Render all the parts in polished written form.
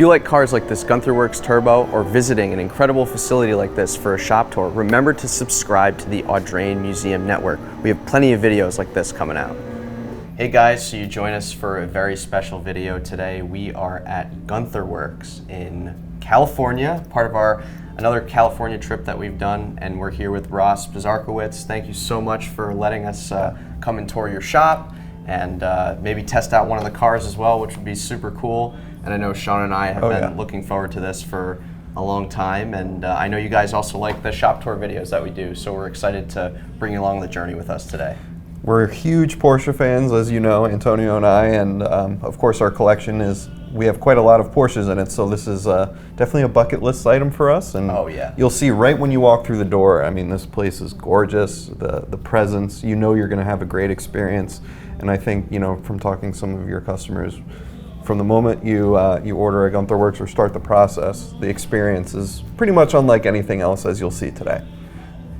If you like cars like this Gunther Werks Turbo or visiting an incredible facility like this for a shop tour, remember to subscribe to the Audrain Museum Network. We have plenty of videos like this coming out. Hey guys, so you join us for a very special video today. We are at Gunther Werks in California, part of another California trip that we've done, and we're here with Ross Bizarkowitz. Thank you so much for letting us come and tour your shop and maybe test out one of the cars as well, which would be super cool. And I know Sean and I have been looking forward to this for a long time, and I know you guys also like the shop tour videos that we do, so we're excited to bring you along the journey with us today. We're huge Porsche fans, as you know, Antonio and I, and of course our collection we have quite a lot of Porsches in it, so this is definitely a bucket list item for us. And you'll see right when you walk through the door, I mean, this place is gorgeous, the presence, you know you're going to have a great experience. And I think, you know, from talking to some of your customers, from the moment you order a Gunther Werks or start the process, the experience is pretty much unlike anything else as you'll see today.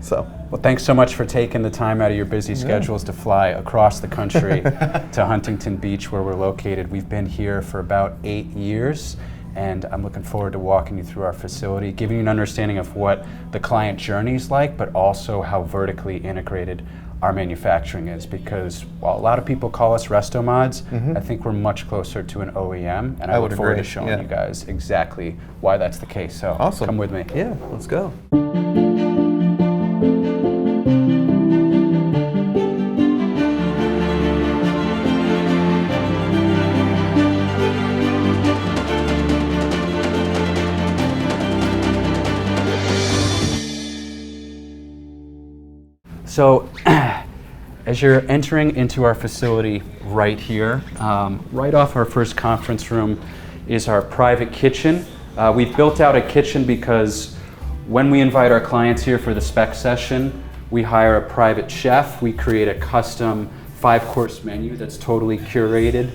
So. Well, thanks so much for taking the time out of your busy schedules to fly across the country to Huntington Beach, where we're located. We've been here for about 8 years, and I'm looking forward to walking you through our facility, giving you an understanding of what the client journey is like, but also how vertically integrated our manufacturing is, because while a lot of people call us resto mods, I think we're much closer to an OEM, and I look forward to showing you guys exactly why that's the case. So come with me. Yeah, let's go. So, as you're entering into our facility right here, right off our first conference room is our private kitchen. We've built out a kitchen because when we invite our clients here for the spec session, we hire a private chef. We create a custom 5-course menu that's totally curated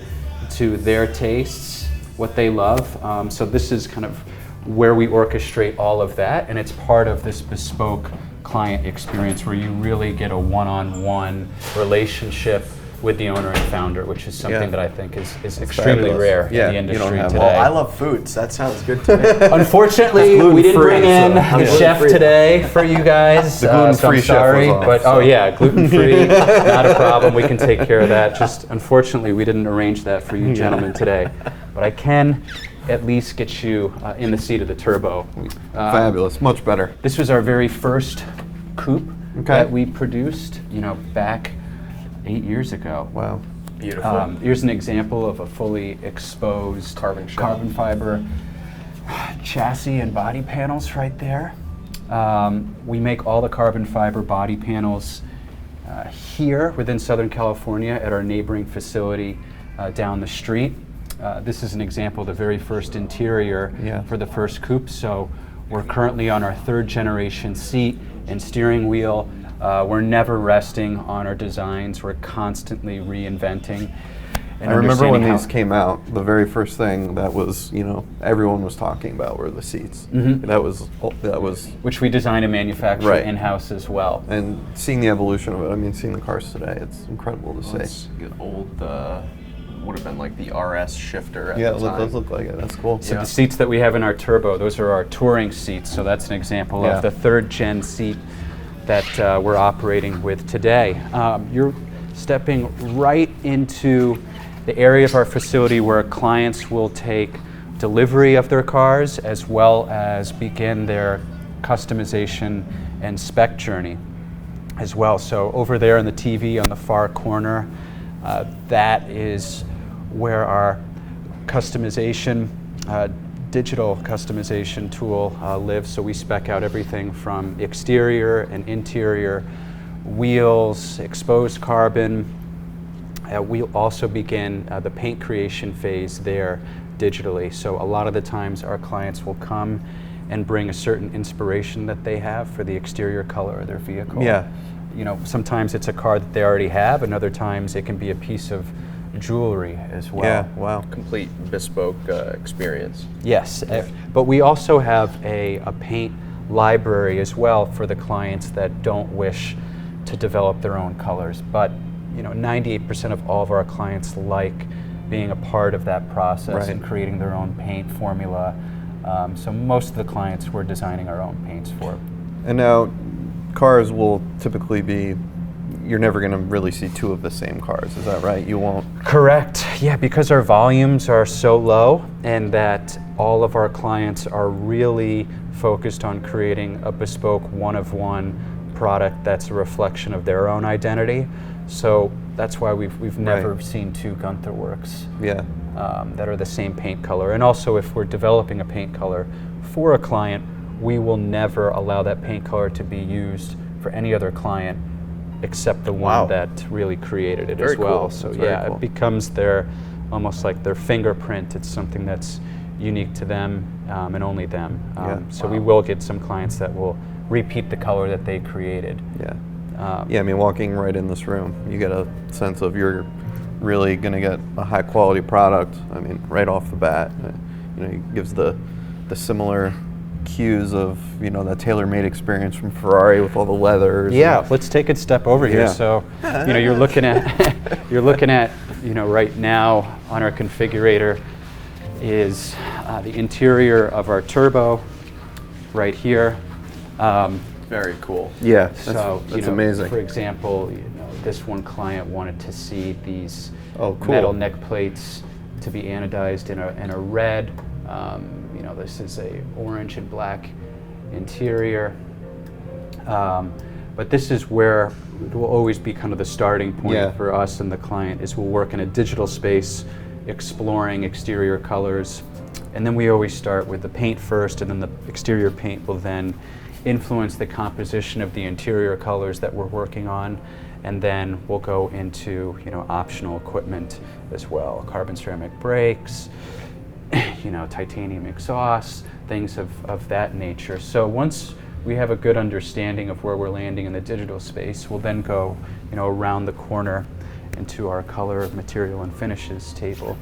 to their tastes, what they love. So this is kind of where we orchestrate all of that, and it's part of this bespoke client experience where you really get a one-on-one relationship with the owner and founder, which is something that I think is extremely rare in the industry today. Well, I love food, so that sounds good to me. Unfortunately, we didn't bring in the chef today for you guys. The gluten-free so I'm sorry, chef was but gluten-free, not a problem. We can take care of that. Just unfortunately, we didn't arrange that for you gentlemen today, but I can at least get you in the seat of the turbo. Fabulous, much better. This was our very first coupe that we produced, back 8 years ago. Wow. Beautiful. Here's an example of a fully exposed carbon fiber chassis and body panels right there. We make all the carbon fiber body panels here within Southern California at our neighboring facility down the street. This is an example of the very first interior for the first coupe. So we're currently on our 3rd generation seat and steering wheel. We're never resting on our designs. We're constantly reinventing. And I remember when these came out, the very first thing that was, everyone was talking about were the seats. That was which we design and manufacture in-house as well. And seeing the evolution of it, I mean, seeing the cars today, it's incredible to see. It's old, would have been like the RS shifter at the time. Yeah, it does look like it. That's cool. So the seats that we have in our turbo, those are our touring seats. So that's an example of the 3rd gen seat that we're operating with today. You're stepping right into the area of our facility where clients will take delivery of their cars as well as begin their customization and spec journey as well. So over there on the TV on the far corner, that is where our customization, digital customization tool lives. So we spec out everything from exterior and interior, wheels, exposed carbon. We'll also begin the paint creation phase there digitally. So a lot of the times our clients will come and bring a certain inspiration that they have for the exterior color of their vehicle. Sometimes it's a car that they already have, and other times it can be a piece of jewelry as well. Yeah, wow. Complete bespoke experience. Yes, but we also have a paint library as well for the clients that don't wish to develop their own colors. But 98% of all of our clients like being a part of that process Right. and creating their own paint formula. So most of the clients we're designing our own paints for. And now, cars will typically be, you're never going to really see two of the same cars, is that right? You won't? Correct, yeah, because our volumes are so low and that all of our clients are really focused on creating a bespoke one-of-one product that's a reflection of their own identity. So that's why we've never seen two Gunther Werks that are the same paint color. And also, if we're developing a paint color for a client, we will never allow that paint color to be used for any other client except the one that really created it as well. Cool. So That's it becomes their, almost like their fingerprint. It's something that's unique to them and only them. So we will get some clients that will repeat the color that they created. I mean, walking right in this room, you get a sense of you're really going to get a high quality product. I mean, right off the bat, you know, it gives the similar cues of, you know, that tailor-made experience from Ferrari with all the leathers. Yeah, let's take a step over here. So, you know, you're looking at, you know, right now on our configurator is the interior of our turbo right here. Very cool. Yeah, So that's you know, amazing. For example, you know, this one client wanted to see these cool. metal neck plates to be anodized in a red. You know, this is a orange and black interior. But this is where it will always be kind of the starting point for us and the client, is we'll work in a digital space exploring exterior colors. And then we always start with the paint first, and then the exterior paint will then influence the composition of the interior colors that we're working on. And then we'll go into, you know, optional equipment as well, carbon ceramic brakes, you know, titanium exhausts, things of that nature. So once we have a good understanding of where we're landing in the digital space, we'll then go, you know, around the corner into our color, material, and finishes table.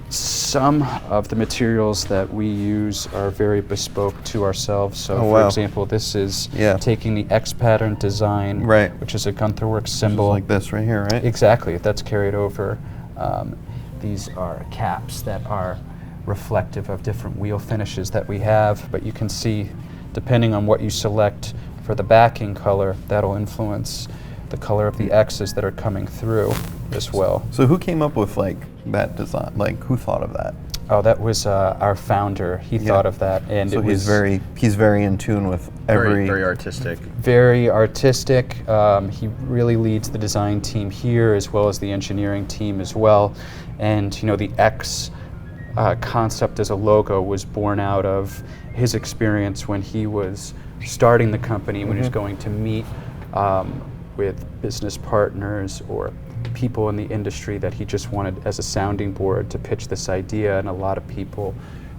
Some of the materials that we use are very bespoke to ourselves. So, for example, this is taking the X pattern design, which is a Gunther Werks symbol. Like this right here, right? Exactly. That's carried over. These are caps that are reflective of different wheel finishes that we have. But you can see, depending on what you select for the backing color, that'll influence the color of the X's that are coming through as well. So who came up with like that design? Like, who thought of that? Oh, that was our founder. He thought of that, and so it was he's very in tune with very artistic. Very artistic. He really leads the design team here as well as the engineering team as well. And you know, the X concept as a logo was born out of his experience when he was starting the company, when he was going to meet with business partners or people in the industry that he just wanted as a sounding board to pitch this idea, and a lot of people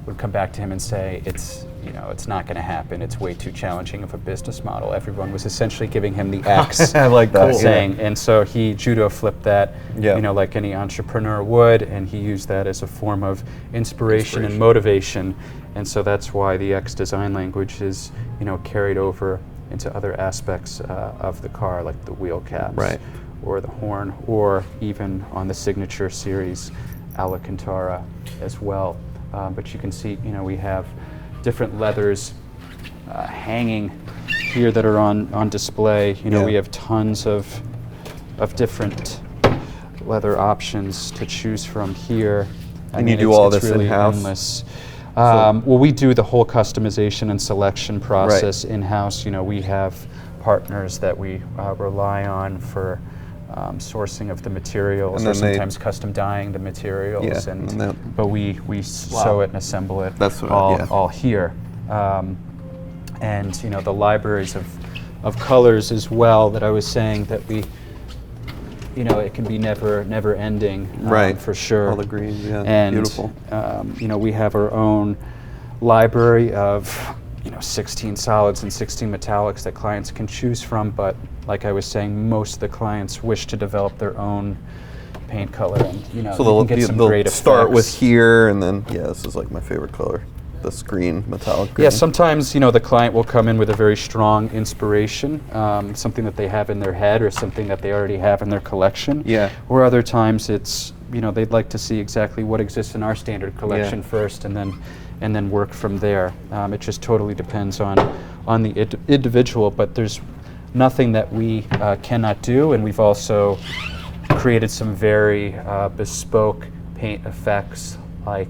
would come back to him and say, it's not going to happen, it's way too challenging of a business model. Everyone was essentially giving him the X. I like that. Saying, and so he judo flipped that, you know, like any entrepreneur would, and he used that as a form of inspiration and motivation. And so that's why the X design language is, you know, carried over into other aspects of the car, like the wheel caps, or the horn, or even on the signature series Alcantara as well. But you can see, you know, we have different leathers hanging here that are on display. You know, we have tons of different leather options to choose from here. And you do all this really in-house? Endless. Well, we do the whole customization and selection process in-house. You know, we have partners that we rely on for sourcing of the materials, or sometimes custom dyeing the materials. But we sew it and assemble it all here. And you know, the libraries of colors as well that I was saying that we, you know, it can be never ending, for sure. All the greens, and, beautiful. You know, we have our own library of, you know, 16 solids and 16 metallics that clients can choose from. But like I was saying, most of the clients wish to develop their own paint color, and you know, So you can get some great effects. start with here, and then this is like my favorite color. this green, metallic green. Yeah, sometimes, the client will come in with a very strong inspiration, something that they have in their head or something that they already have in their collection. Yeah. Or other times it's, they'd like to see exactly what exists in our standard collection first and then work from there. It just totally depends on the individual, but there's nothing that we cannot do, and we've also created some very bespoke paint effects. Like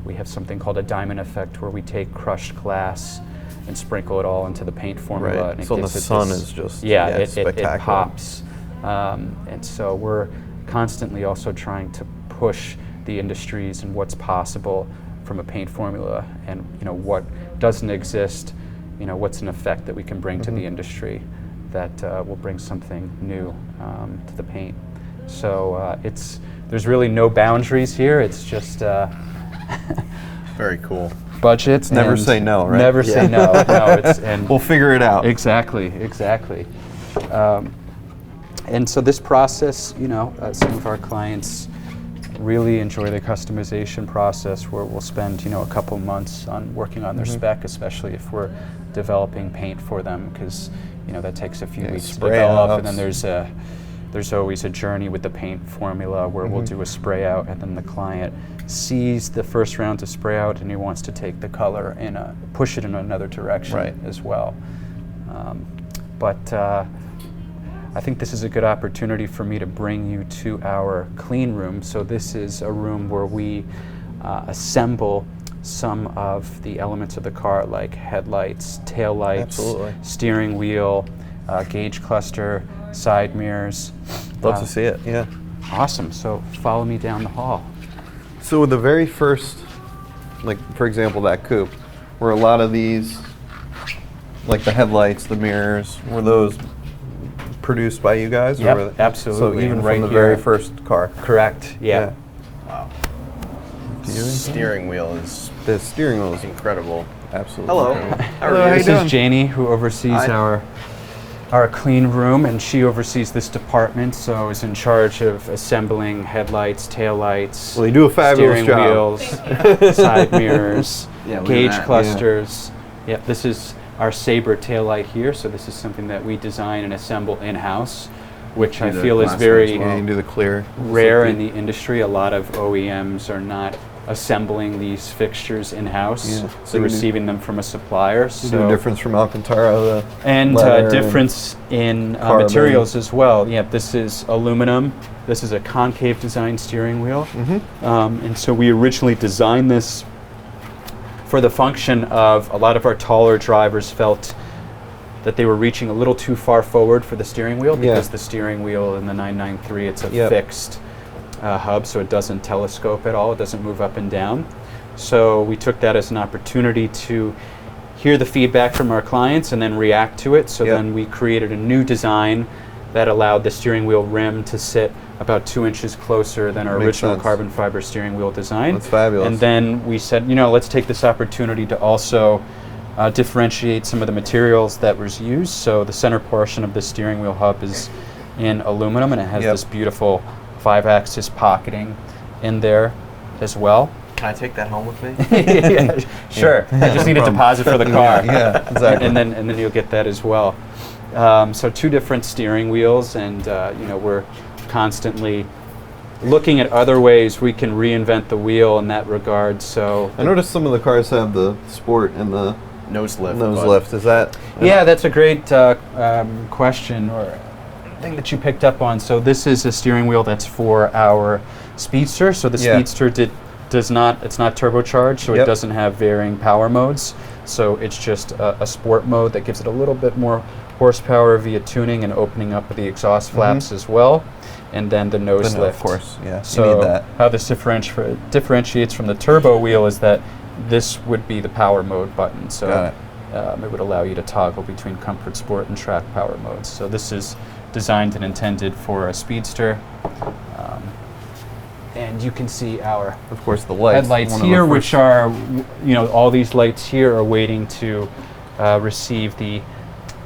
we have something called a diamond effect, where we take crushed glass and sprinkle it all into the paint formula. Right. And it So the gives it sun this, is just it pops. And so we're constantly also trying to push the industries and what's possible from a paint formula, and what doesn't exist, what's an effect that we can bring to the industry that will bring something new to the paint. So there's really no boundaries here. It's just very cool. Budget. Never say no, right? Never say no. No, and we'll figure it out. Exactly. And so this process, some of our clients really enjoy the customization process, where we'll spend, a couple months on working on their spec, especially if we're developing paint for them, because that takes a few weeks to develop, and then there's always a journey with the paint formula where we'll do a spray out, and then the client sees the first round of spray out and he wants to take the color and push it in another direction as well. But I think this is a good opportunity for me to bring you to our clean room. So this is a room where we assemble some of the elements of the car, like headlights, taillights, steering wheel, gauge cluster, side mirrors. Love to see it, yeah. Awesome, so follow me down the hall. So the very first, like for example, that coupe, were a lot of these, like the headlights, the mirrors, were those produced by you guys? Yep, absolutely. So even right from the here. very first car? Correct, yeah. Wow. The steering wheel is incredible. Absolutely. Hello. Incredible. Hello, This is Janie, who oversees our clean room, and she oversees this department, so is in charge of assembling headlights, taillights, well, they do a fabulous steering job. wheels, side mirrors, gauge that. clusters. Yeah, this is our Sabre taillight here, so this is something that we design and assemble in-house, which I feel is very you can do the clear. rare in the industry. A lot of OEMs are not assembling these fixtures in-house, so receiving them from a supplier. So the difference from Alcantara, and difference in materials as well. Yeah, this is aluminum. This is a concave design steering wheel, and so we originally designed this for the function of a lot of our taller drivers felt that they were reaching a little too far forward for the steering wheel, because the steering wheel in the 993, it's a fixed hub, so it doesn't telescope at all. It doesn't move up and down. So we took that as an opportunity to hear the feedback from our clients and then react to it. So then we created a new design that allowed the steering wheel rim to sit about 2 inches closer than our original carbon fiber steering wheel design. That's fabulous. And then we said, let's take this opportunity to also differentiate some of the materials that was used. So the center portion of the steering wheel hub is in aluminum, and it has this beautiful 5-axis pocketing in there as well. Can I take that home with me? Yeah, sure. I just need a deposit for the car. Yeah, exactly. And then you'll get that as well. So 2 different steering wheels, and we're constantly looking at other ways we can reinvent the wheel in that regard. So I noticed some of the cars have the sport and the nose lift. Is that? Yeah, that's a great question or thing that you picked up on. So this is a steering wheel that's for our Speedster. So the Speedster it's not turbocharged, so it doesn't have varying power modes. So it's just a sport mode that gives it a little bit more horsepower via tuning and opening up the exhaust flaps as well. And then the nose lift. Of course, yeah. So you need that. How this differentiates from the turbo wheel is that this would be the power mode button. So it would allow you to toggle between comfort, sport, and track power modes. So this is designed and intended for a Speedster. And you can see our of course the lights headlights here, which are, all these lights here are waiting to receive the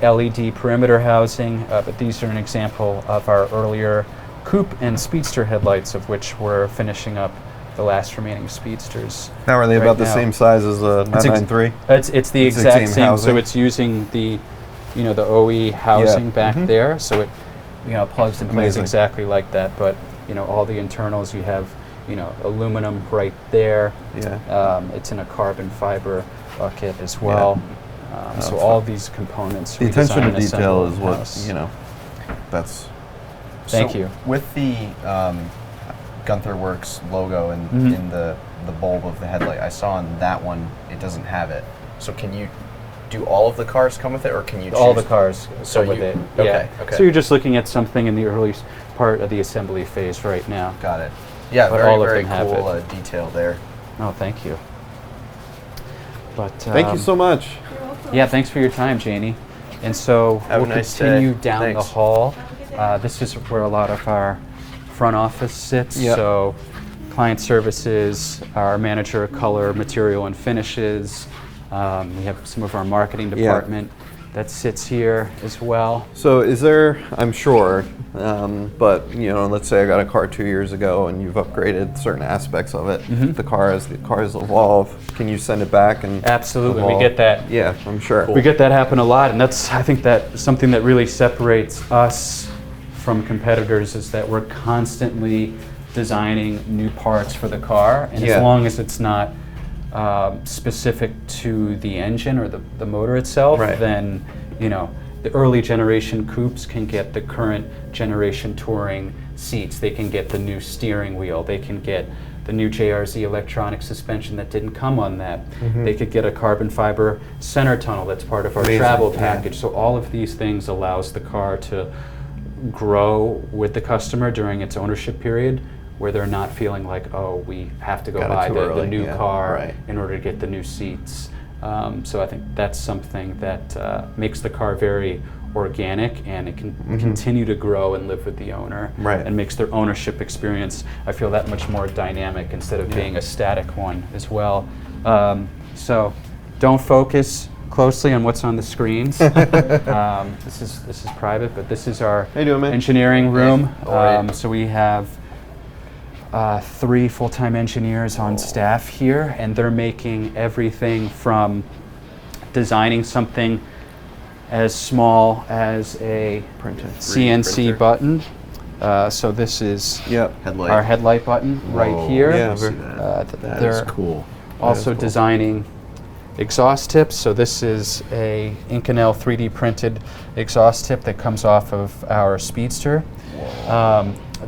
LED perimeter housing, but these are an example of our earlier coupe and Speedster headlights, of which we're finishing up the last remaining Speedsters. Now are they right about the now. same size as the 993? It's the exact same. housing? So it's using the, the OE housing back there. So it, plugs and plays Amazing. exactly like that. But all the internals, you have, aluminum right there. Yeah. It's in a carbon fiber bucket as well. So all these components. The we attention design to and detail assemble is in-house. what that's. Thank you. With the Gunther Werks logo in the bulb of the headlight, I saw on that one it doesn't have it. So can you do all of the cars come with it, or can you choose? All the cars come with it. Okay, Yeah. okay. So you're just looking at something in the early part of the assembly phase right now. Got it. Yeah, But very, all of very them have cool it. detail there. Oh, thank you. But Thank you so much. yeah, thanks for your time, Janie. And so Have a we'll nice continue day. down Thanks. the hall. This is where a lot of our front office sits. Yep. So client services, our manager of color, material and finishes. We have some of our marketing department that sits here as well. So is there, I'm sure, but let's say I got a car 2 years ago and you've upgraded certain aspects of it. The car, as the cars evolve, can you send it back and Absolutely, we evolve? get that. Yeah, I'm sure. We get that happen a lot, and I think that something that really separates us from competitors is that we're constantly designing new parts for the car, and as long as it's not specific to the engine or the motor itself, then the early generation coupes can get the current generation touring seats. They can get the new steering wheel. They can get the new JRZ electronic suspension that didn't come on that. They could get a carbon fiber center tunnel that's part of our travel package. So all of these things allows the car to grow with the customer during its ownership period, where they're not feeling like, oh, we have to go buy the new car in order to get the new seats. So I think that's something that makes the car very organic, and it can continue to grow and live with the owner, and makes their ownership experience, I feel, that much more dynamic instead of being a static one as well. So don't focus closely on what's on the screens. This is private, but this is our engineering room. So we have 3 full-time engineers on staff here, and they're making everything from designing something as small as a CNC button. So this is our headlight button right here. That is cool. Also designing exhaust tips. So this is a Inconel 3D printed exhaust tip that comes off of our Speedster.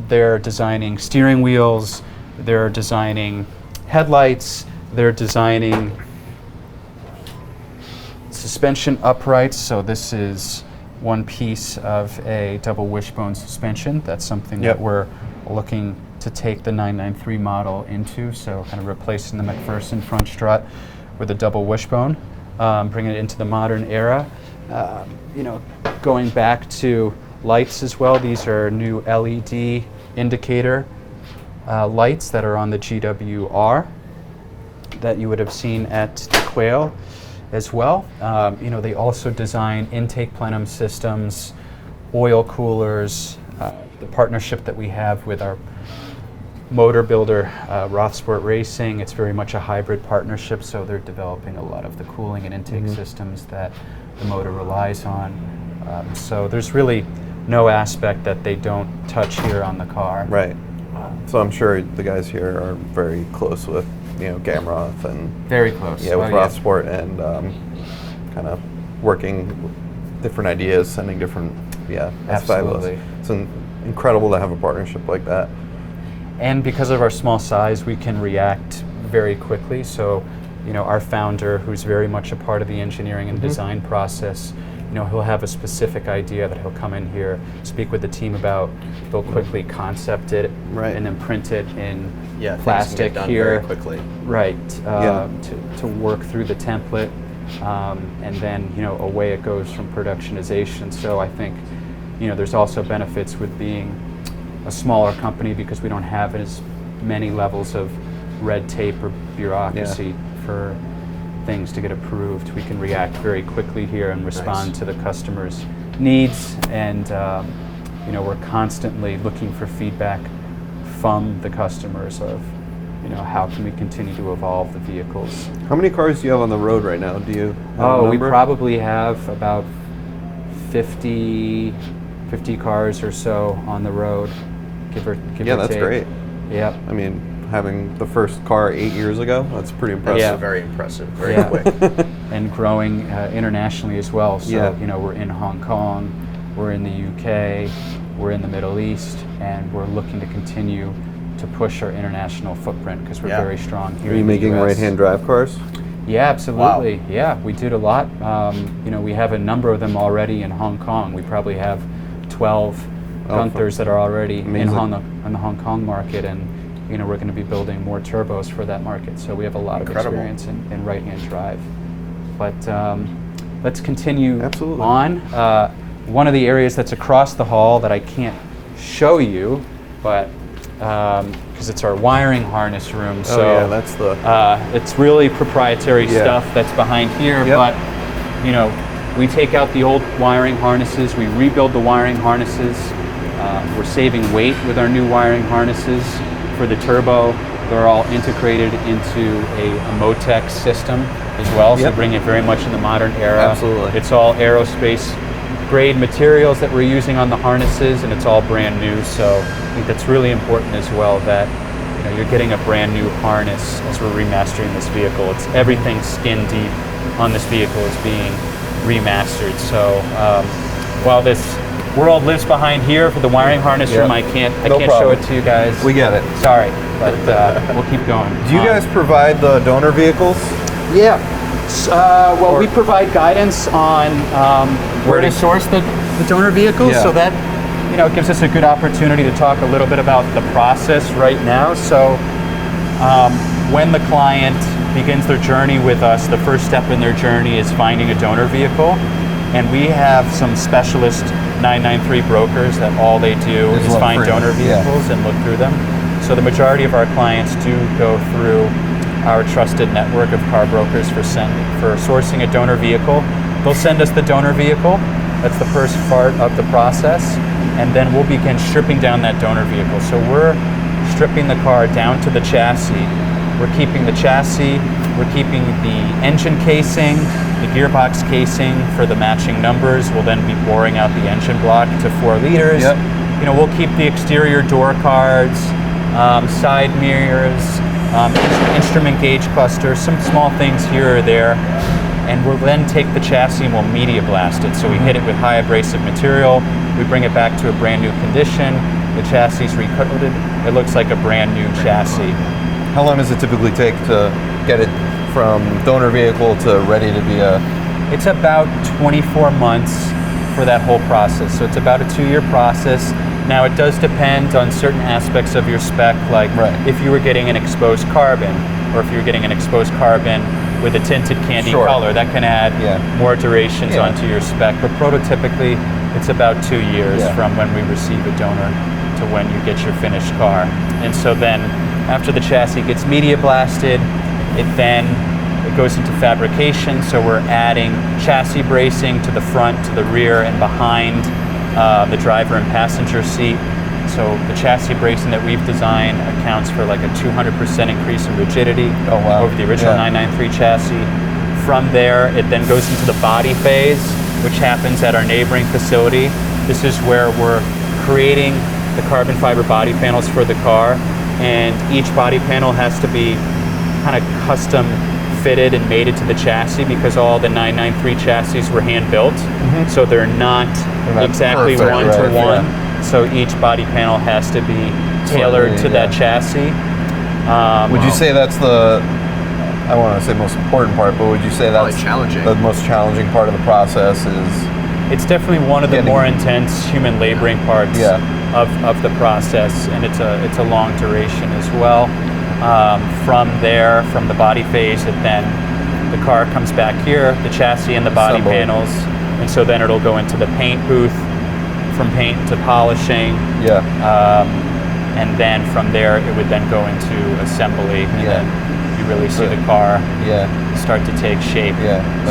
They're designing steering wheels, they're designing headlights, they're designing suspension uprights. So this is one piece of a double wishbone suspension. That's something that we're looking to take the 993 model into. So kind of replacing the McPherson front strut with a double wishbone, bringing it into the modern era. Going back to lights as well. These are new LED indicator lights that are on the GWR that you would have seen at the Quail as well. They also design intake plenum systems, oil coolers, the partnership that we have with our motor builder, Rothsport Racing. It's very much a hybrid partnership, so they're developing a lot of the cooling and intake systems that the motor relies on. So there's really no aspect that they don't touch here on the car. Right. So I'm sure the guys here are very close with, Gamroth and very close. with Rothsport and kind of working with different ideas, sending different. That's fabulous. It's incredible to have a partnership like that. And because of our small size, we can react very quickly. So, our founder, who's very much a part of the engineering and design process, he'll have a specific idea that he'll come in here, speak with the team about. They'll quickly concept it and then print it in plastic here, very quickly. To work through the template, and then away it goes from productionization. So I think there's also benefits with being a smaller company because we don't have as many levels of red tape or bureaucracy for things to get approved. We can react very quickly here and respond to the customer's needs, and we're constantly looking for feedback from the customers of how can we continue to evolve the vehicles. How many cars do you have on the road right now? Do you have a Oh, we number? probably have about 50 cars or so on the road, give or take. Yeah, that's great. Yep. I mean, having the first car 8 years ago, that's pretty impressive. Yeah. Very impressive. Very Yeah. quick. And growing internationally as well. So, Yeah. we're in Hong Kong, we're in the UK, we're in the Middle East, and we're looking to continue to push our international footprint because we're very strong here. Are you in the making US. right-hand drive cars? Yeah, absolutely. Wow. Yeah, we did a lot. We have a number of them already in Hong Kong. We probably have 12 Gunthers that are already in the Hong Kong market, and we're going to be building more turbos for that market. So we have a lot of experience in right-hand drive. But let's continue on. One of the areas that's across the hall that I can't show you, but because it's our wiring harness room. So yeah, that's the. It's really proprietary stuff that's behind here. Yep. But we take out the old wiring harnesses, we rebuild the wiring harnesses. We're saving weight with our new wiring harnesses for the turbo. They're all integrated into a Motec system as well, so bring it very much in the modern era. Absolutely. It's all aerospace grade materials that we're using on the harnesses, and it's all brand new. So I think that's really important as well, that you're getting a brand new harness as we're remastering this vehicle. It's everything skin deep on this vehicle is being remastered. So while this world lives behind here for the wiring harness room, I can't show it to you guys. We get it. Sorry, but we'll keep going. Do you guys provide the donor vehicles? Yeah. Well, we provide guidance on where to source the donor vehicles, so that it gives us a good opportunity to talk a little bit about the process right now. So when the client begins their journey with us, the first step in their journey is finding a donor vehicle, and we have some specialist 993 brokers that all they do is find donor vehicles and look through them. So the majority of our clients do go through our trusted network of car brokers for sourcing a donor vehicle. They'll send us the donor vehicle. That's the first part of the process, and then we'll begin stripping down that donor vehicle. So we're stripping the car down to the chassis. We're keeping the chassis, we're keeping the engine casing, the gearbox casing for the matching numbers. We'll then be boring out the engine block to 4 liters. We'll keep the exterior door cards, side mirrors, instrument gauge cluster, some small things here or there, and we'll then take the chassis and we'll media blast it. So we hit it with high abrasive material, we bring it back to a brand new condition, the chassis is recoated, it looks like a brand new chassis. How long does it typically take to get it from donor vehicle to ready to be a... It's about 24 months for that whole process, so it's about a 2-year process. Now it does depend on certain aspects of your spec, like if you were getting an exposed carbon, or if you were getting an exposed carbon with a tinted candy color, that can add more durations onto your spec. But prototypically, it's about 2 years from when we receive a donor to when you get your finished car. And so then, after the chassis gets media blasted, it goes into fabrication. So we're adding chassis bracing to the front, to the rear, and behind the driver and passenger seat. So the chassis bracing that we've designed accounts for like a 200% increase in rigidity over the original 993 chassis. From there, it then goes into the body phase, which happens at our neighboring facility. This is where we're creating the carbon fiber body panels for the car, and each body panel has to be kind of custom fitted and mated to the chassis, because all the 993 chassis were hand built, so they're not exactly one-to-one. So each body panel has to be tailored to that chassis. Would you say that's the, I don't want to say most important part, but would you say that's the most challenging part of the process? It's definitely one of the more intense human laboring parts of the process, and it's a long duration as well. From there, from the body phase, then the car comes back here, the chassis and the body panels, and so then it'll go into the paint booth, from paint to polishing, and then from there it would then go into assembly, and then you really see the car start to take shape.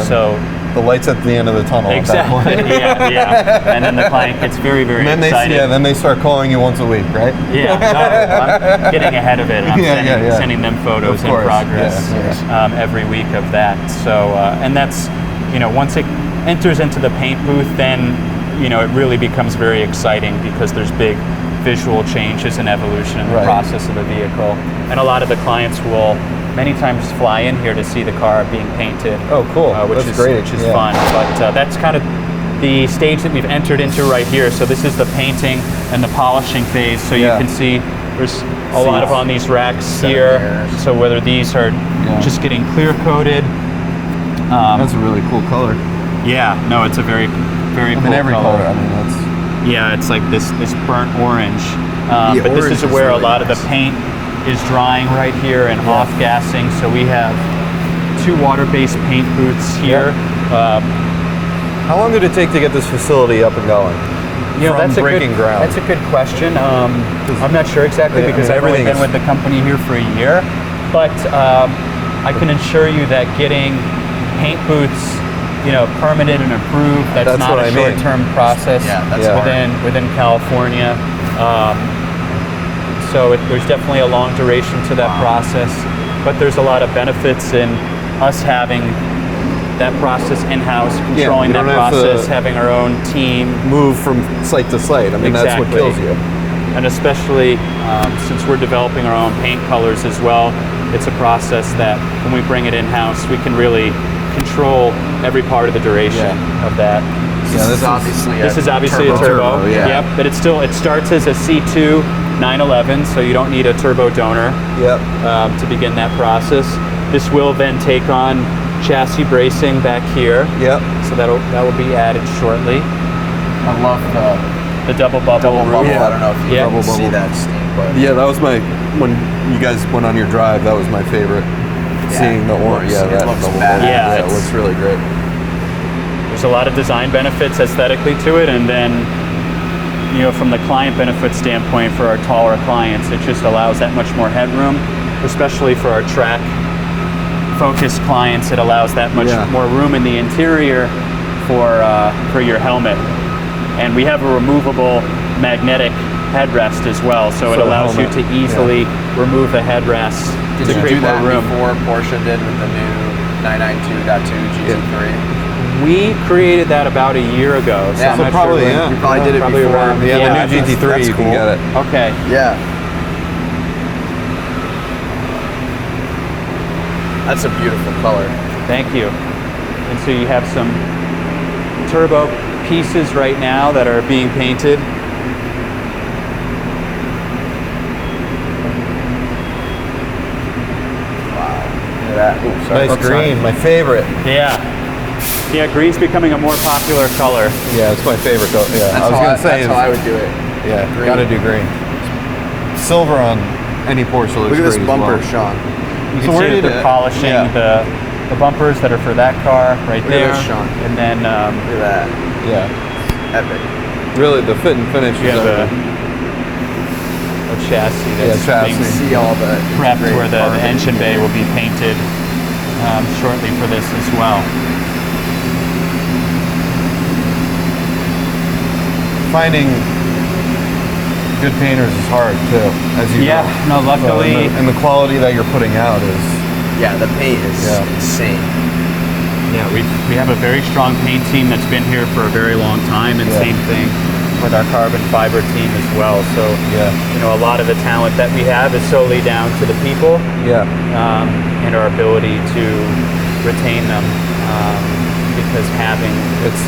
So the lights at the end of the tunnel. Exactly. At that point. Yeah. And then the client gets very, very excited. Then they start calling you once a week, right? Yeah. No, I'm getting ahead of it. I'm sending them photos in progress every week of that. So, and that's, once it enters into the paint booth, then, it really becomes very exciting because there's big visual changes and evolution in the process of a vehicle. And a lot of the clients will many times fly in here to see the car being painted. Oh, cool. Which is great. Which is fun. But that's kind of the stage that we've entered into right here. So this is the painting and the polishing phase. So you can see there's a lot of on these racks here. So whether these are just getting clear coated. That's a really cool color. Yeah. No, it's a very, very cool every color. I mean, that's... Yeah, it's like this burnt orange. But this is where a lot of the paint is drying right here and off-gassing. So we have 2 water-based paint booths here. How long did it take to get this facility up and going? That's breaking ground. That's a good question. I'm not sure exactly because I've only been with the company here for a year. But I can assure you that getting paint booths permitted and approved, that's not a short-term process within California. So there's definitely a long duration to that process, but there's a lot of benefits in us having that process in-house, controlling that process, having our own team. Move from site to site. I mean, that's what kills you. And especially since we're developing our own paint colors as well, it's a process that when we bring it in-house, we can really control every part of the duration of that. This is obviously a turbo. Yep, but it starts as a C2 911, so you don't need a turbo donor to begin that process. This will then take on chassis bracing back here. So that will be added shortly. I love the double bubble. I don't know if you can see that, Steve. But that was when you guys went on your drive. That was my favorite. Seeing the orange, it looks bad. It looks really great. There's a lot of design benefits aesthetically to it, and then from the client benefit standpoint for our taller clients, it just allows that much more headroom, especially for our track focused clients. It allows that much more room in the interior for your helmet, and we have a removable magnetic headrest as well, so it allows you to easily remove the headrest to create more room. Before Porsche did with the new 992.2 GT3? We created that about a year ago. So I'm not probably, sure you probably did it before. Around, the new GT3, you can get it. Okay. Yeah. That's a beautiful color. Thank you. And so you have some turbo pieces right now that are being painted. That. Ooh, nice green, my favorite. Yeah, green's becoming a more popular color. Yeah, it's my favorite color. Yeah, that's how I would do it. Yeah, gotta do green. Silver on any Porsche looks great. Look at this bumper, well. Sean. You can see they're polishing the bumpers that are for that car right there. Look at this, Sean. And then look at that. Yeah, epic. Really, the fit and finish. You have a chassis that's being see all the prepped where the engine bay will be painted shortly for this as well. Finding good painters is hard too, as you know. No, luckily, and the quality that you're putting out is the paint is insane. Yeah, we have a very strong paint team that's been here for a very long time, and same thing with our carbon fiber team as well. So a lot of the talent that we have is solely down to the people and our ability to retain them because having it's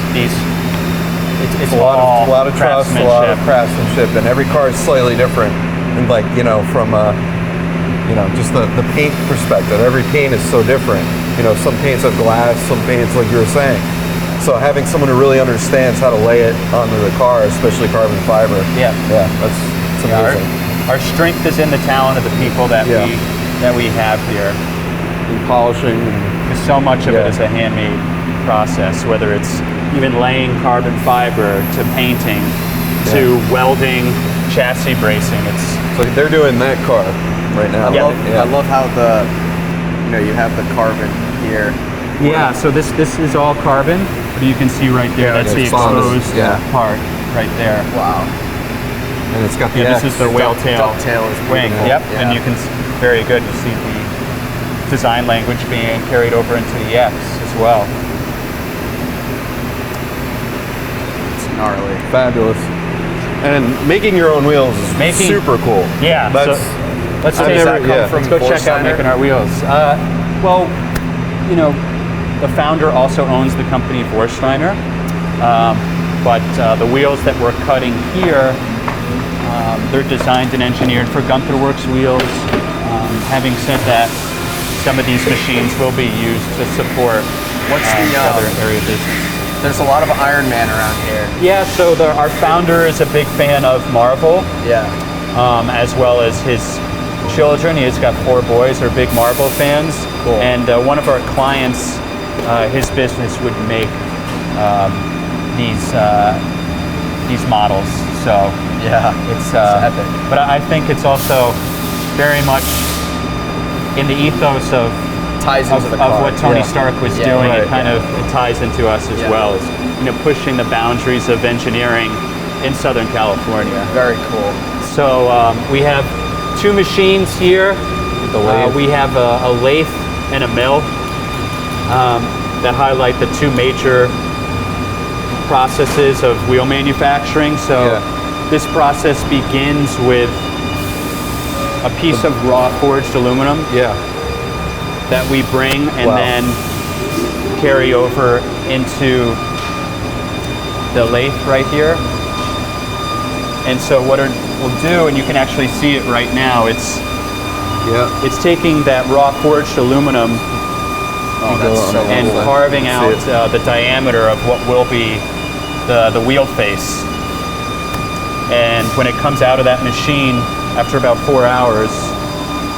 a lot of trust, a lot of craftsmanship, and every car is slightly different. And from just the paint perspective, every paint is so different. Some paints have glass, some paints, like you were saying. So having someone who really understands how to lay it onto the car, especially carbon fiber, that's amazing. Our strength is in the talent of the people that we have here. In polishing, because so much of it is a handmade process, whether it's even laying carbon fiber to painting to welding, chassis bracing. So they're doing that car right now. I love how you have the carbon here, Yeah, so this is all carbon, but you can see right there, that's the exposed part right there. Wow. And it's got the this is the whale tail wing. Yep, Yeah. and you can very good. You see the design language being carried over into the X as well. It's gnarly. Fabulous. And making your own wheels is super cool. Yeah. That's, let's go check out making our wheels. Well, you know, the founder also owns the company Vorsteiner, but the wheels that we're cutting here, they're designed and engineered for Gunther Werks wheels. Having said that, some of these machines will be used to support other area business. There's a lot of Iron Man around here. Yeah, so our founder is a big fan of Marvel. Yeah. As well as his children. He's got 4 boys who are big Marvel fans. Cool. And one of our clients, his business would make these models. So yeah, it's epic. But I think it's also very much in the ethos of what Tony Stark was doing. Right, it kind of ties into us as well as, you know, pushing the boundaries of engineering in Southern California. Very cool. So we have 2 machines here. We have a lathe and a mill that highlight the 2 major processes of wheel manufacturing. So this process begins with a piece of raw forged aluminum that we bring and then carry over into the lathe right here. And so what we'll do, and you can actually see it right now, it's taking that raw forged aluminum and carving out the diameter of what will be the wheel face. And when it comes out of that machine, after about 4 hours,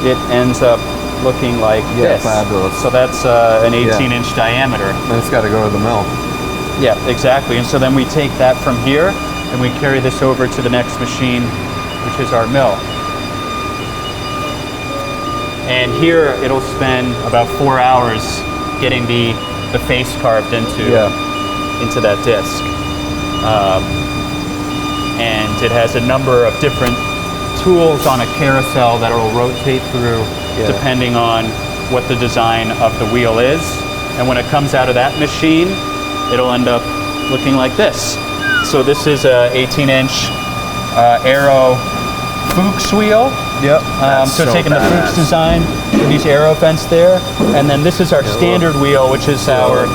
it ends up looking like this. Fabulous. So that's an 18-inch diameter. And it's got to go to the mill. Yeah, exactly. And so then we take that from here and we carry this over to the next machine, which is our mill. And here it'll spend about 4 hours getting the face carved into that disc. And it has a number of different tools on a carousel that will rotate through depending on what the design of the wheel is. And when it comes out of that machine, it'll end up looking like this. So this is a 18-inch Aero Fuchs wheel. So taking the Fuchs design, these aero vents there, and then this is our standard wheel, which is our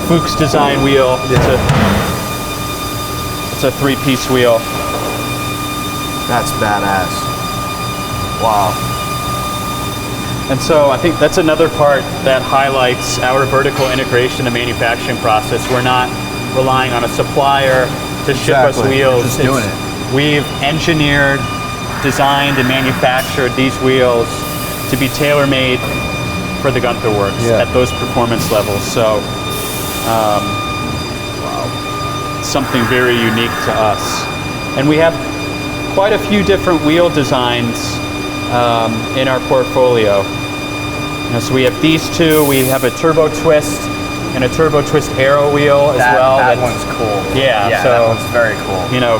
Fuchs design wheel. It's a 3-piece wheel. That's badass. Wow. And so I think that's another part that highlights our vertical integration and manufacturing process. We're not relying on a supplier to ship us wheels. We're just doing it. We've engineered, designed, and manufactured these wheels to be tailor-made for the Gunther Werks at those performance levels. So, something very unique to us. And we have quite a few different wheel designs in our portfolio. So we have these 2. We have a turbo twist and a turbo twist aero wheel as well. That one's cool. Yeah, so that one's very cool. You know,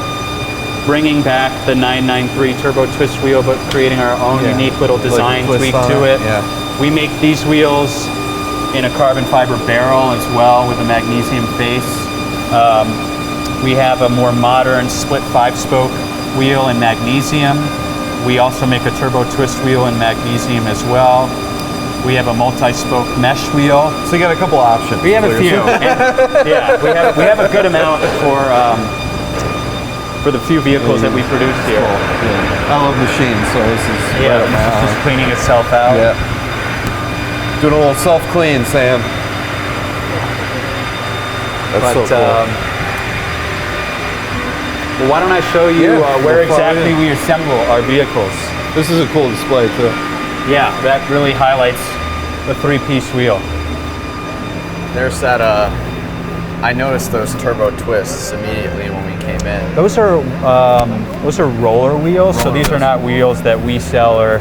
bringing back the 993 turbo twist wheel, but creating our own unique little design tweak to it. We make these wheels in a carbon fiber barrel as well with a magnesium face. We have a more modern split 5-spoke wheel in magnesium. We also make a turbo twist wheel in magnesium as well. We have a multi-spoke mesh wheel. So you got a couple options. We have a few. We have a good amount for the few vehicles that we produce here. I love machines, so this is right up my alley. Just cleaning itself out. Doing a little self-clean, Sam. That's so cool. Well, why don't I show you where exactly we assemble our vehicles? This is a cool display too. Yeah, that really highlights the 3-piece wheel. There's that, I noticed those turbo twists immediately when we came in. Those are roller wheels, so these are not wheels that we sell or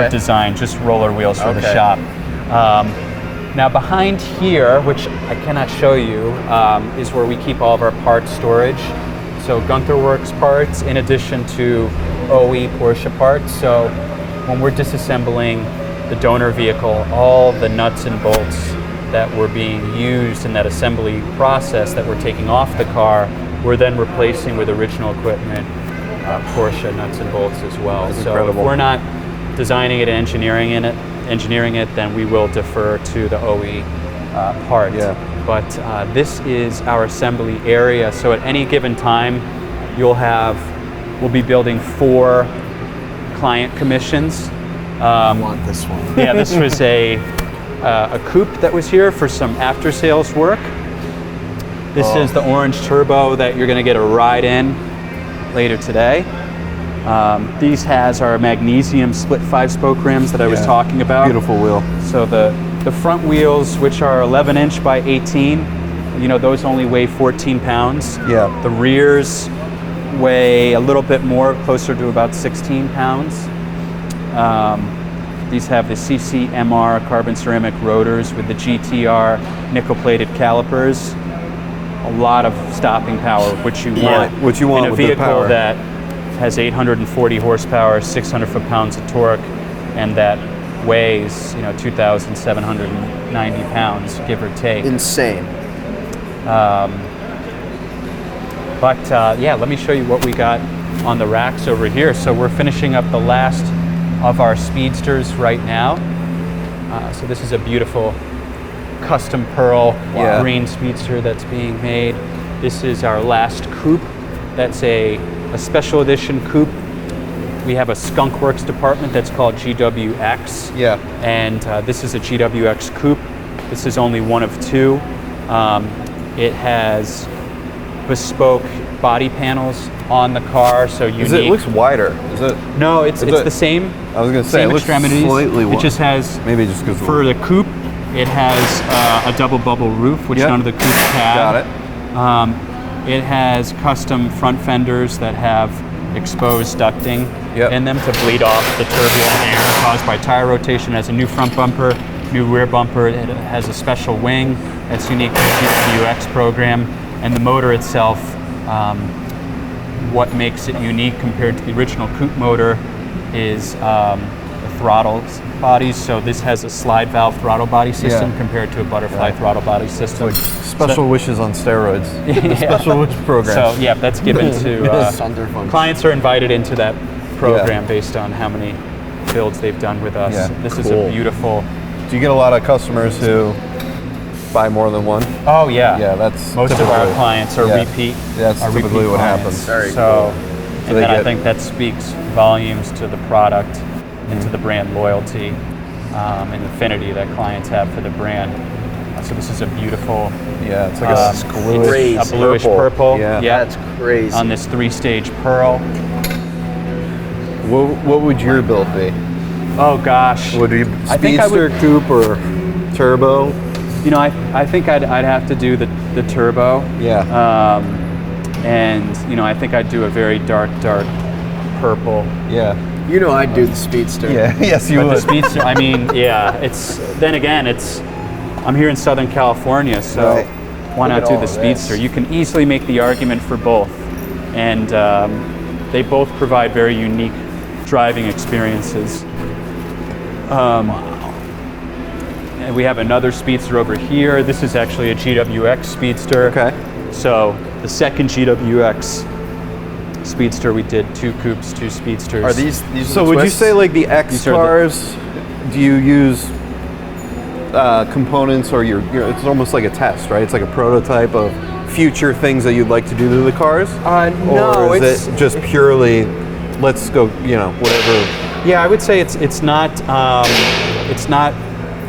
design, just roller wheels for the shop. Now behind here, which I cannot show you, is where we keep all of our parts storage. So Gunther Werks parts in addition to OE Porsche parts. So when we're disassembling the donor vehicle, all the nuts and bolts that were being used in that assembly process that we're taking off the car, we're then replacing with original equipment, Porsche nuts and bolts as well. That's so incredible. if we're not designing it and engineering it, then we will defer to the OE part. Yeah. But this is our assembly area. So at any given time, we'll be building 4 client commissions. I want this one. Yeah, this was a coupe that was here for some after-sales work. This is the orange turbo that you're going to get a ride in later today. These has our magnesium split 5-spoke rims that I was talking about. Beautiful wheel. So the front wheels, which are 11 inch by 18, those only weigh 14 pounds. Yeah. The rears weigh a little bit more, closer to about 16 pounds. These have the CCMR carbon ceramic rotors with the GTR nickel-plated calipers. A lot of stopping power, which you want. What you want in a with the vehicle power. that has 840 horsepower, 600 foot-pounds of torque, and that weighs 2,790 pounds, give or take. Insane. Yeah, let me show you what we got on the racks over here. So we're finishing up the last of our speedsters right now. So this is a beautiful custom pearl green speedster that's being made. This is our last coupe. That's a special edition coupe. We have a Skunk Works department that's called GWX. Yeah. And this is a GWX coupe. This is only one of 2. It has bespoke body panels on the car, so unique. It looks wider. Is it? No, it's the same. I was going to say same it looks extremities. slightly It just has maybe just because for the coupe. It has a double bubble roof, which none of the coupes have. Got it. It has custom front fenders that have exposed ducting in them to bleed off the turbulent air caused by tire rotation. It has a new front bumper, new rear bumper. It has a special wing that's unique to the GWX program. And the motor itself, what makes it unique compared to the original coupe motor is the throttle bodies. So this has a slide valve throttle body system compared to a butterfly throttle body system. Like special wishes on steroids. The special wish program. So yeah, that's given to clients are invited into that program based on how many builds they've done with us. Yeah. This is a beautiful. Do you get a lot of customers who buy more than one? Oh yeah. Yeah, that's most of our clients are repeat. That's typically what happens. Very so, cool. And then I think that speaks volumes to the product and to the brand loyalty and affinity that clients have for the brand. So this is a beautiful, it's like a bluish purple. Yeah, that's crazy. On this 3-stage pearl. What would your build be? Oh gosh. Would you I think I speedster, would, coupe, or turbo? I think I'd have to do the turbo. Yeah. And I think I'd do a very dark purple. Yeah. I'd do the speedster. Yeah. Yes, you But would. the speedster, I mean, I'm here in Southern California, so why not do the speedster? You can easily make the argument for both, and they both provide very unique driving experiences. And we have another speedster over here. This is actually a GWX speedster. Okay. So the second GWX speedster, we did 2 coupes, 2 speedsters. Are these So would you say like the X These are cars? Do you use components, or it's almost like a test, right? It's like a prototype of future things that you'd like to do to the cars? No, or is it just purely let's go, whatever? Yeah, I would say it's not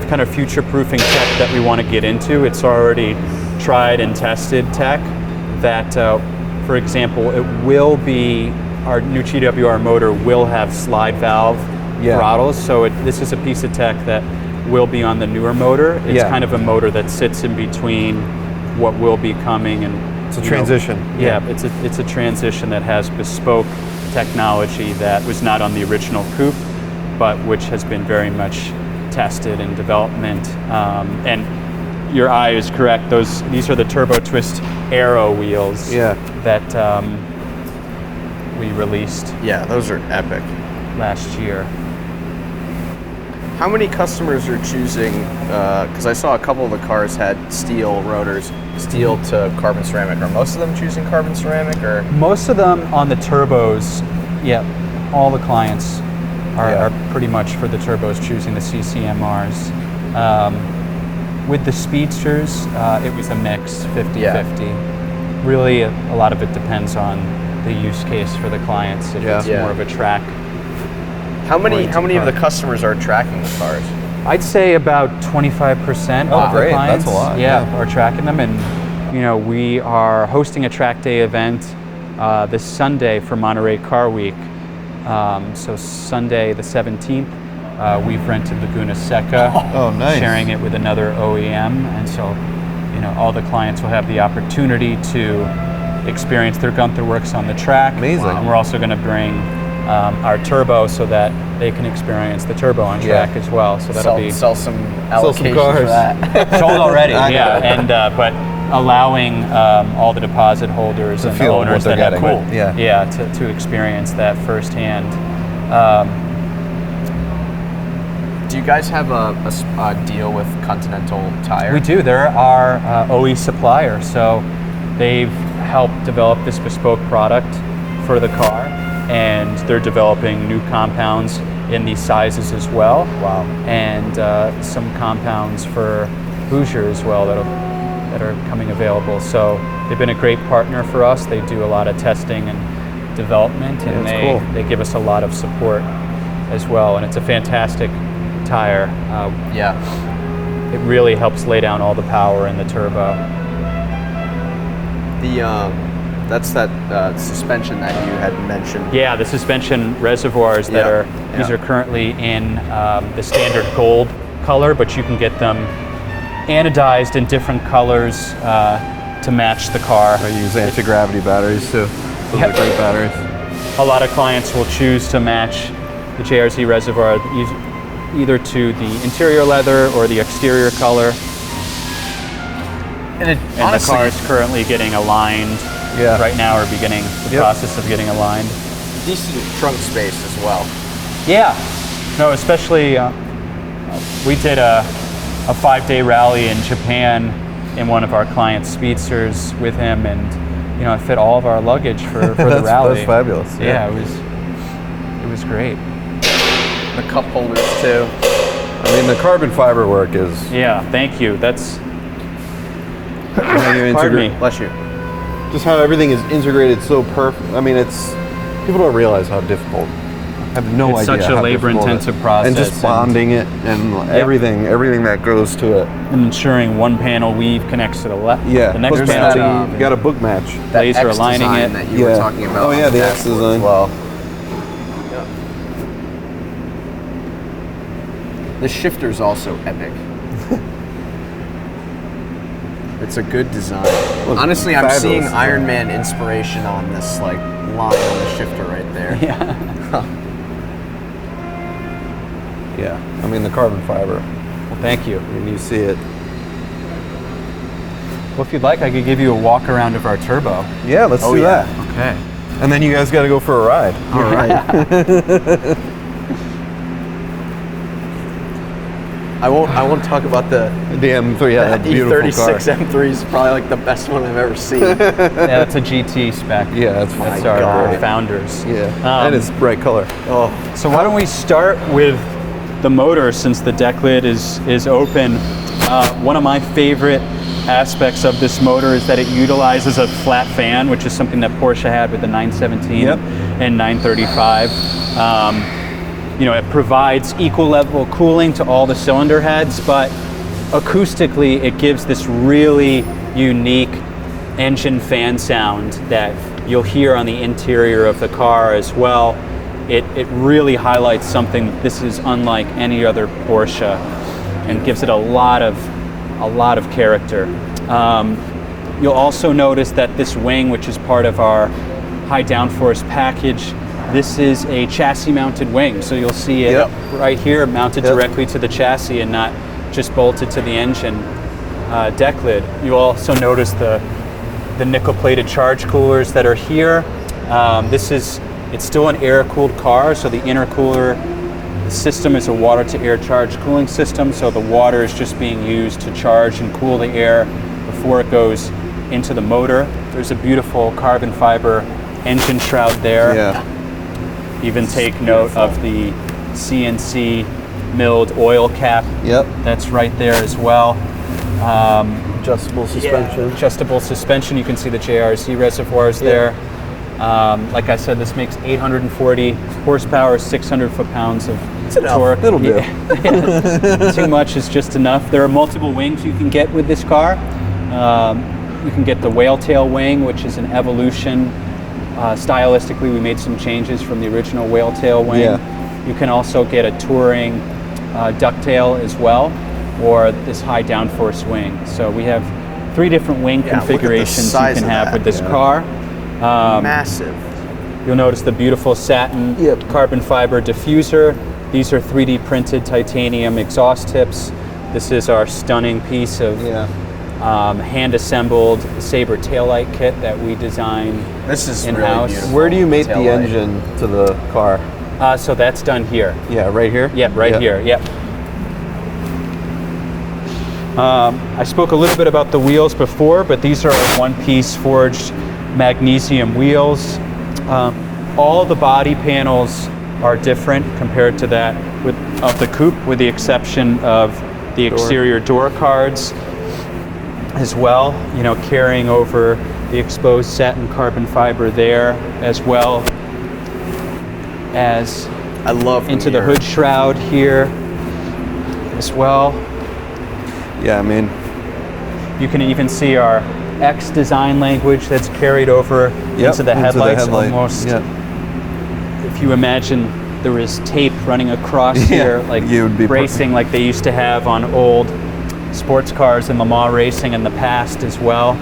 kind of future-proofing tech that we want to get into. It's already tried and tested tech that, for example, it will be, our new GWR motor will have slide valve throttles. So this is a piece of tech that will be on the newer motor. It's kind of a motor that sits in between what will be coming and it's a transition. It's a transition that has bespoke technology that was not on the original coupe, but which has been very much tested in development. And your eye is correct. These are the Turbo Twist Aero wheels that we released. Yeah, those are epic. Last year. How many customers are choosing, because I saw a couple of the cars had steel rotors, steel to carbon ceramic. Are most of them choosing carbon ceramic, or? Most of them on the turbos, all the clients are pretty much for the turbos choosing the CCMRs. With the Speedsters, it was a mix, 50-50. Really, a lot of it depends on the use case for the clients. If it's more of a track. How many of the customers are tracking the cars? I'd say about 25% of the clients. That's a lot. Are tracking them, and we are hosting a track day event this Sunday for Monterey Car Week. So Sunday the 17th, we've rented Laguna Seca. Oh, nice. Sharing it with another OEM, and so all the clients will have the opportunity to experience their Gunther works on the track. Amazing. And we're also going to bring our turbo so that they can experience the turbo on track as well. So that'll sell some allocations cars. for that. Sold already, and but allowing all the deposit holders and the owners that have to experience that firsthand. Do you guys have a deal with Continental Tire? We do. They're our OE supplier, so they've helped develop this bespoke product for the car, and they're developing new compounds in these sizes as well. Wow. And some compounds for Hoosier as well that are coming available. So they've been a great partner for us. They do a lot of testing and development, and they give us a lot of support as well. And it's a fantastic tire. It really helps lay down all the power in the turbo. That's that suspension that you had mentioned. Yeah, the suspension reservoirs that these are currently in the standard gold color, but you can get them anodized in different colors to match the car. I use anti-gravity batteries too. Those are great batteries. A lot of clients will choose to match the JRZ reservoir either to the interior leather or the exterior color. And the car is currently getting aligned right now, or beginning the process of getting aligned. Decent trunk space as well. Yeah, no, especially we did a 5-day rally in Japan in one of our clients' Speedsters with him, and it fit all of our luggage for the rally. That's fabulous. Yeah, it was great. The cup holders too. I mean, the carbon fiber work is. Yeah, thank you. That's. Pardon me. Bless you. Just how everything is integrated so perfect. I mean, people don't realize how difficult. I have no idea. It's such a labor-intensive process. And just bonding it and everything that goes to it. And ensuring one panel weave connects to the next panel. You got a book match. Laser aligning it. That you were talking about. Oh yeah, the X design. Well. The shifter's also epic. It's a good design. Well, honestly, I'm seeing Iron Man inspiration on this line on the shifter right there. Yeah. Yeah. I mean, the carbon fiber. Well, thank you. And you see it. Well, if you'd like, I could give you a walk around of our turbo. Yeah, let's do that. Okay. And then you guys got to go for a ride. All right. I won't talk about the M3. Yeah, that beautiful car. E36 M3 is probably like the best one I've ever seen. Yeah, that's a GT spec. Yeah, that's our founders. Yeah, and it's bright color. Oh, so why don't we start with the motor, since the deck lid is open. One of my favorite aspects of this motor is that it utilizes a flat fan, which is something that Porsche had with the 917 and 935. It provides equal level cooling to all the cylinder heads, but acoustically it gives this really unique engine fan sound that you'll hear on the interior of the car as well. It really highlights something. This is unlike any other Porsche and gives it a lot of character. You'll also notice that this wing, which is part of our high downforce package, This is a chassis-mounted wing, so you'll see it right here, mounted directly to the chassis and not just bolted to the engine deck lid. You also notice the nickel-plated charge coolers that are here. It's still an air-cooled car, so the intercooler system is a water-to-air charge cooling system, so the water is just being used to charge and cool the air before it goes into the motor. There's a beautiful carbon fiber engine shroud there. Yeah. Even take note of the CNC milled oil cap. Yep. That's right there as well. Adjustable suspension. Yeah, adjustable suspension. You can see the JRZ reservoirs there. Like I said, this makes 840 horsepower, 600 foot-pounds of torque. It'll do. Too much is just enough. There are multiple wings you can get with this car. You can get the whale tail wing, which is an evolution. Stylistically, we made some changes from the original whale tail wing. Yeah. You can also get a touring ducktail as well, or this high downforce wing. So we have 3 different wing configurations you can have with this car. Massive. You'll notice the beautiful satin carbon fiber diffuser. These are 3D printed titanium exhaust tips. This is our stunning piece of hand-assembled Sabre taillight kit that we designed in-house. Really where do you mate the engine to the car? So that's done here. Yeah, right here? Yeah, right here, yep. I spoke a little bit about the wheels before, but these are one-piece forged magnesium wheels. All the body panels are different compared to that of the coupe, with the exception of the exterior door cards as well, you know, carrying over the exposed satin carbon fiber there, as well as into the hood shroud here as well. Yeah, I mean, you can even see our X design language that's carried over into the headlights almost. If you imagine there is tape running across here, like racing like they used to have on old sports cars in Le Mans racing in the past as well.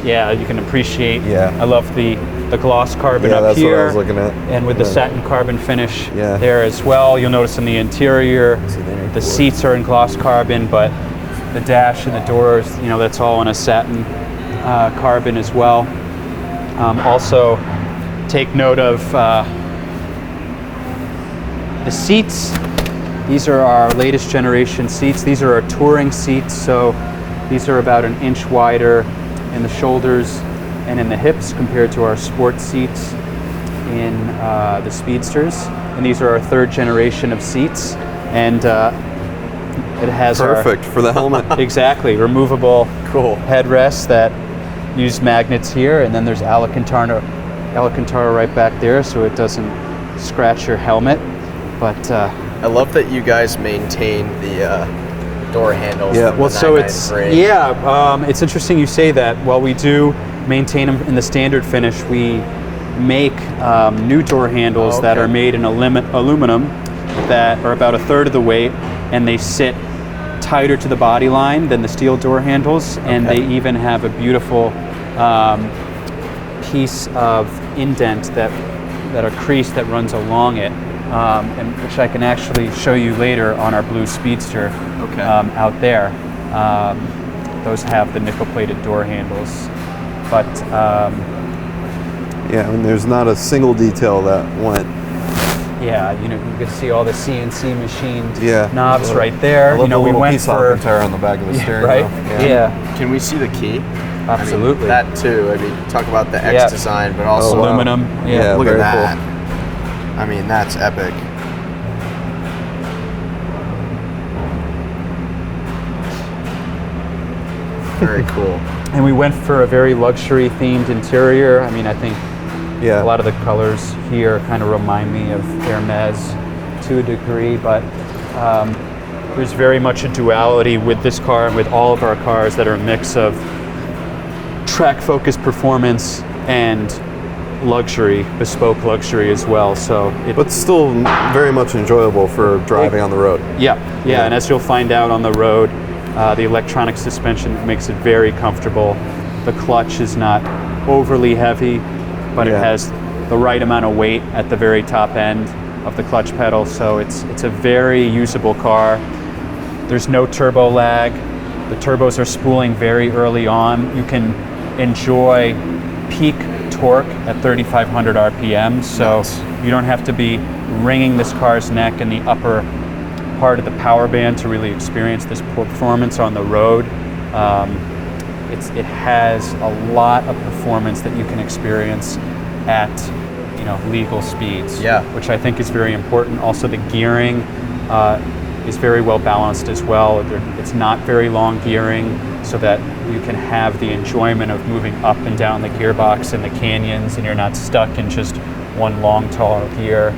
You can appreciate. I love the gloss carbon up that's here. what I was looking at. And with the satin carbon finish there as well. You'll notice in the interior, the seats are in gloss carbon, but the dash and the doors, you know, that's all in a satin carbon as well. Also, take note of the seats. These are our latest generation seats. These are our touring seats, so these are about 1 inch wider in the shoulders and in the hips compared to our sports seats in the Speedsters. And these are our 3rd generation of seats, and it has perfect for the helmet. Exactly, removable headrests that use magnets here, and then there's Alcantara right back there, so it doesn't scratch your helmet. But I love that you guys maintain the door handles. Yeah, well, so it's it's interesting you say that. While we do maintain them in the standard finish, we make new door handles that are made in aluminum that are about 1/3 of the weight, and they sit tighter to the body line than the steel door handles, and they even have a beautiful piece of indent that a crease that runs along it, and which I can actually show you later on our blue Speedster out there. Those have the nickel-plated door handles, but I mean, there's not a single detail that went. Yeah, you know, you can see all the CNC machined knobs right there. I love we went piece for Alcantara on the back of the steering wheel. Can we see the key? Absolutely. I mean, that too. I mean, talk about the X design, but also aluminum. Look at that. Cool. I mean, that's epic. Very cool. And we went for a very luxury themed interior. I mean, I think a lot of the colors here kind of remind me of Hermes to a degree, but there's very much a duality with this car and with all of our cars that are a mix of track-focused performance and luxury, bespoke luxury as well. So, but still very much enjoyable for driving on the road. Yeah, and as you'll find out on the road, the electronic suspension makes it very comfortable. The clutch is not overly heavy, but it has the right amount of weight at the very top end of the clutch pedal. So it's a very usable car. There's no turbo lag. The turbos are spooling very early on. You can enjoy peak torque at 3,500 RPM, so you don't have to be wringing this car's neck in the upper part of the power band to really experience this performance on the road. It has a lot of performance that you can experience at legal speeds, which I think is very important. Also, the gearing is very well balanced as well. It's not very long gearing, so that you can have the enjoyment of moving up and down the gearbox in the canyons, and you're not stuck in just one long, tall gear.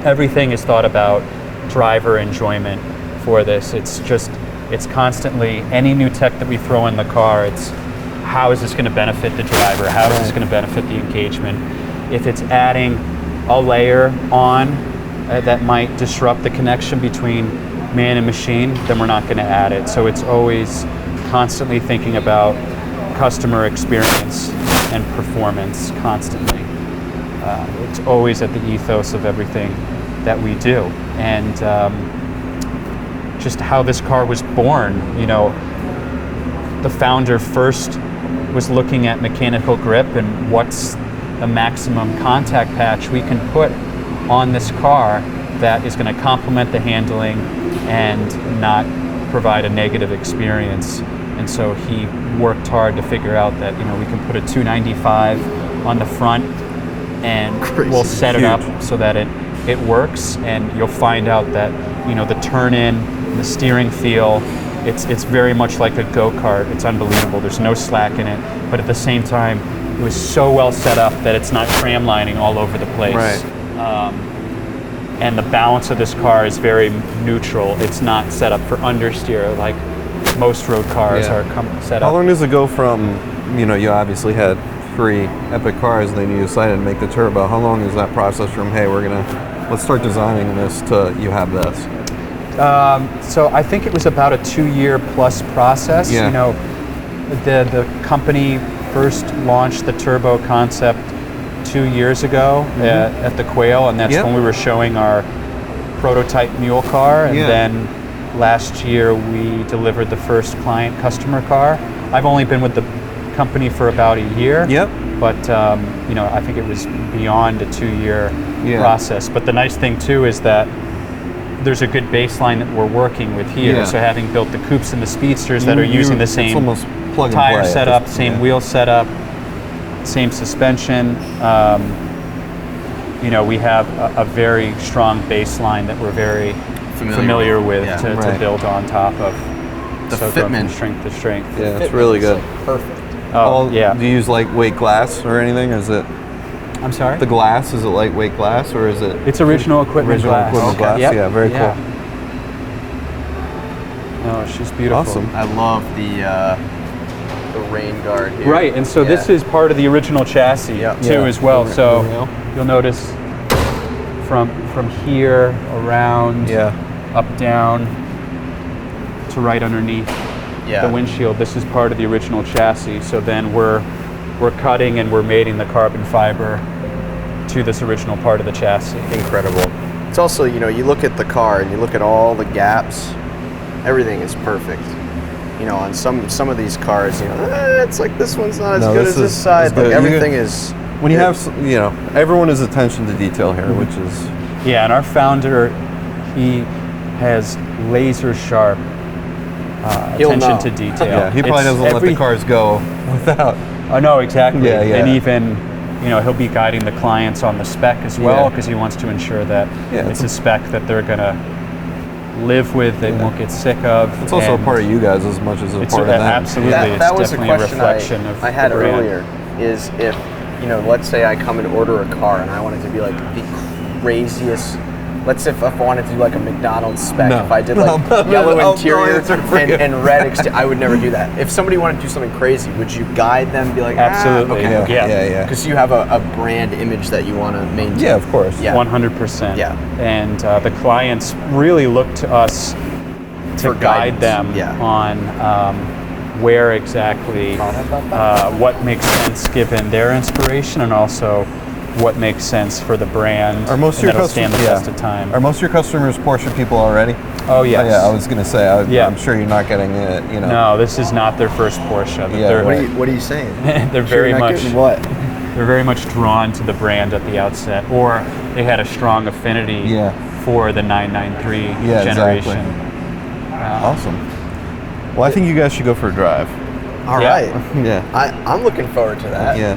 Everything is thought about driver enjoyment for this. It's constantly, any new tech that we throw in the car, it's how is this going to benefit the driver? How is this going to benefit the engagement? If it's adding a layer on that might disrupt the connection between man and machine, then we're not going to add it. So it's always constantly thinking about customer experience and performance constantly. It's always at the ethos of everything that we do. And just how this car was born, the founder first was looking at mechanical grip and what's the maximum contact patch we can put on this car that is going to complement the handling and not provide a negative experience. And so he worked hard to figure out that we can put a 295 on the front, and we'll set it up so that it works. And you'll find out that the turn in, the steering feel, it's very much like a go-kart. It's unbelievable. There's no slack in it, but at the same time, it was so well set up that it's not tram lining all over the place. Right. And the balance of this car is very neutral. It's not set up for understeer like most road cars are set up. How long does it go from, you obviously had 3 epic cars, then you decided to make the turbo. How long is that process from, hey, let's start designing this, to you have this? So I think it was about a 2-year plus process. Yeah. The company first launched the turbo concept 2 years ago at the Quail, and that's when we were showing our prototype mule car, and then last year we delivered the first client customer car. I've only been with the company for about a year, but I think it was beyond a 2-year process. But the nice thing too is that there's a good baseline that we're working with here. So having built the coupes and the speedsters that are using the same tire setup, same wheel setup, same suspension, we have a very strong baseline that we're very familiar with to build on top of. The fitment, from strength to strength. Yeah, it's really good. Perfect. Oh, Do you use lightweight glass or anything? Is it? I'm sorry? The glass, is it lightweight glass or is it? It's original equipment glass. Glass. Yep. Yeah, very cool. Oh, she's beautiful. Awesome. I love the rain guard here. Right, and so this is part of the original chassis too as well. So you'll notice from here around, up down to right underneath the windshield. This is part of the original chassis. So then we're cutting and we're mating the carbon fiber to this original part of the chassis. Incredible. It's also, you look at the car and you look at all the gaps, everything is perfect. On some of these cars, it's like this one's not as good as this side. Like everything is. When you have, everyone is attention to detail here, which is. Yeah, and our founder, he has laser sharp attention to detail. Yeah, he probably doesn't let the cars go without. Oh no, exactly. Yeah. And even, he'll be guiding the clients on the spec as well, because he wants to ensure that it's a spec that they're going to live with, they won't get sick of. It's also a part of you guys as much as a part of them. Absolutely. That was definitely a question I had earlier, is if, let's say I come and order a car and I want it to be like the craziest. Let's say if I wanted to do like a McDonald's spec, if I did like yellow interior and red exterior, I would never do that. If somebody wanted to do something crazy, would you guide them, be like, absolutely, okay. Because you have a brand image that you want to maintain. Yeah, of course. 100%. Yeah. And the clients really look to us to guide them on where exactly, what makes sense given their inspiration, and also what makes sense for the brand. Are most of and your that'll stand the customers test of time. Are most of your customers Porsche people already? Oh yes. Yeah, I was going to say. I'm sure you're not getting it. You know. No, this is not their first Porsche. Yeah. What are you saying? They're very much. What? They're very much drawn to the brand at the outset, or they had a strong affinity for the 993 generation. Exactly. Awesome. Well, I think you guys should go for a drive. All right. Yeah. I'm looking forward to that. Yeah.